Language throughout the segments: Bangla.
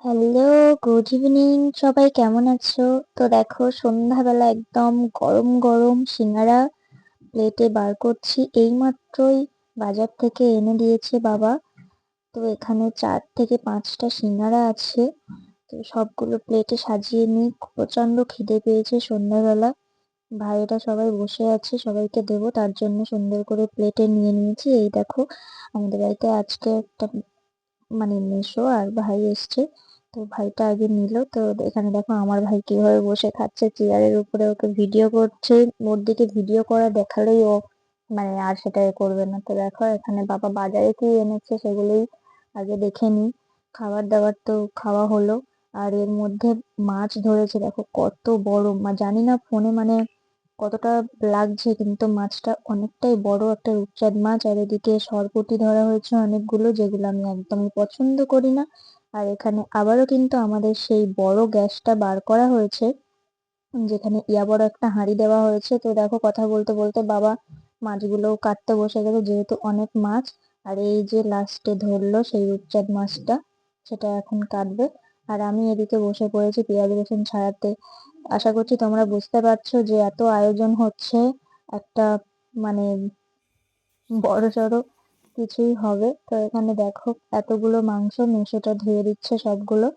Hello, good evening. সবাই কেমন আছো? তো দেখো সন্ধ্যাবেলা একদম গরম গরম সিঙ্গারা প্লেটে বার করছি। এইমাত্রই বাজার থেকে এনে দিয়েছে বাবা। তো এখানে 4 থেকে 5টা সিঙ্গারা আছে। তো সবগুলো প্লেটে সাজিয়ে নিই। প্রচন্ড খিদে পেয়েছে সন্ধ্যাবেলা। ভাইয়েরা সবাই বসে আছে, সবাইকে দেবো তার জন্য সুন্দর করে প্লেটে নিয়ে নিয়েছি। এই দেখো আমাদের বাড়িতে আজকে একটা মেসো আর ভাই এসছে। তো ভাইটা আগে নিল। তো এখানে দেখো আমার ভাই কিভাবে বসে খাচ্ছে চেয়ারের উপরে, ওকে ভিডিও করছে। ওর দিকে ভিডিও করা দেখালেই ও আর সেটা এ করবে না। তো দেখো এখানে বাবা বাজারে কি এনেছে সেগুলোই আগে দেখে নি। খাবার দাবার তো খাওয়া হলো। আর এর মধ্যে মাছ ধরেছে, দেখো কত বড় মাছ, জানি না ফোনে কতটা লাগছে, কিন্তু মাছটা অনেকটাই বড় একটা রূপচাঁদ মাছ। আর এদিকে সরপুঁটি ধরা হয়েছে অনেকগুলো, যেগুলো আমি একদমই পছন্দ করি না। আর এখানে আবারও কিন্তু আমাদের সেই বড় গ্যাসটা বার করা হয়েছে, যেখানে বড় একটা হাঁড়ি দেওয়া হয়েছে। তো দেখো কথা বলতে বলতে বাবা মাছগুলো কাটতে বসে গেছে, যেহেতু অনেক মাছ। আর এই যে লাস্টে ধরলো সেই রূপচাঁদ মাছটা, সেটা এখন কাটবে। আর আমি এদিকে বসে পড়েছি পেঁয়াজ রসুন ছাড়াতে। আশা করছি তোমরা বুঝতে পারছো যে এত আয়োজন হচ্ছে, একটা মানে বড়সড় কিছুই হবে। তো এখানে দেখো এতগুলো মাংস মেশোটা ধুয়ে দিচ্ছে সবগুলো।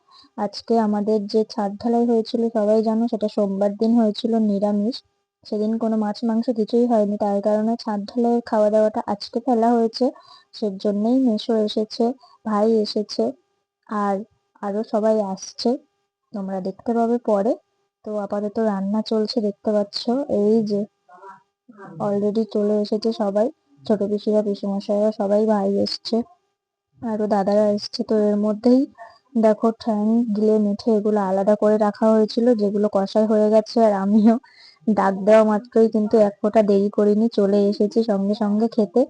আজকে আমাদের যে ছাদ ঢালাই হয়েছিল সবাই জানো, সেটা সোমবার দিন হয়েছিল, নিরামিষ। সেদিন কোনো মাছ মাংস কিছুই হয়নি, তার কারণে ছাদ ঢালাইয়ের খাওয়া দাওয়াটা আজকে ফেলা হয়েছে। সেজন্যই মেসো এসেছে, ভাই এসেছে, আর আরো সবাই আসছে, তোমরা দেখতে পাবে পরে। তো আপাতত রান্না চলছে দেখতে পাচ্ছো। এই যে অলরেডি চলে এসেছে সবাই, ছোট পিসিরা পিসিমশাইরা সবাই, ভাই এসছে, আরো দাদারা এসছে। তো এর মধ্যেই দেখো ঠ্যাং গিলে মেঠে এগুলো আলাদা করে রাখা হয়েছিল, যেগুলো কষাই হয়ে গেছে। আর আমিও ডাক দেওয়া মাত্রই কিন্তু এক ফোঁটা দেরি করিনি, চলে এসেছি সঙ্গে সঙ্গে খেতে।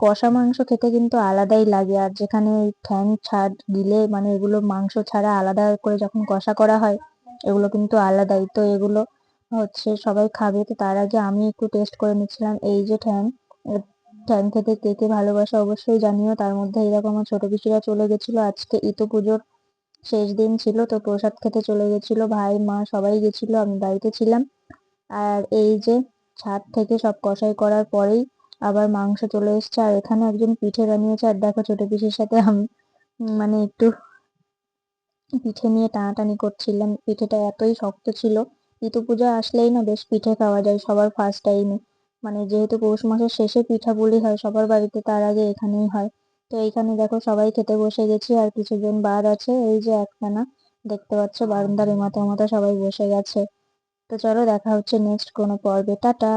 কষা মাংস খেতে কিন্তু আলাদাই লাগে। আর যেখানে ওই ঠ্যাং ছাড় গিলে এগুলো মাংস ছাড়া আলাদা করে যখন কষা করা হয়, এগুলো কিন্তু আলাদাই। তো এগুলো হচ্ছে সবাই খাবে, তো তার আগে আমি একটু টেস্ট করে নিচ্ছিলাম। এই যে ঠ্যাং, এর ঠ্যাং খেতে কে কে ভালোবাসে অবশ্যই জানিও। তার মধ্যে এরকম আমার ছোট পিসিরা চলে গেছিল, আজকে ইতো পুজোর শেষ দিন ছিল, তো প্রসাদ খেতে চলে গেছিল, ভাই মা সবাই গেছিল, আমি বাড়িতে ছিলাম। আর এই যে ছাদ থেকে সব কষাই করার পরেই আবার মাংস চলে এসেছে। আর এখানে একজন পিঠে বানিয়েছে, আর দেখো ছোট পিসির সাথে আমি একটু পিঠে নিয়ে টানাটানি করছিলাম। পিঠেটা এতই শক্ত ছিল। ইতো পুজো আসলেই না বেশ পিঠে খাওয়া যায় সবার ফার্স্ট টাইমে। যেহেতু পৌষ মাসের শেষে পিঠা পুলি হয় সবার বাড়িতে, তার আগে এখানেই হয়। তো এইখানে দেখো সবাই খেতে বসে গেছি, আর কিছুজন বাদ আছে, এই যে একখানা দেখতে পাচ্ছ বারান্দার এ মাথা মাথা সবাই বসে গেছে। তো চলো দেখা হচ্ছে নেক্সট কোনো পর্বে, টাটা।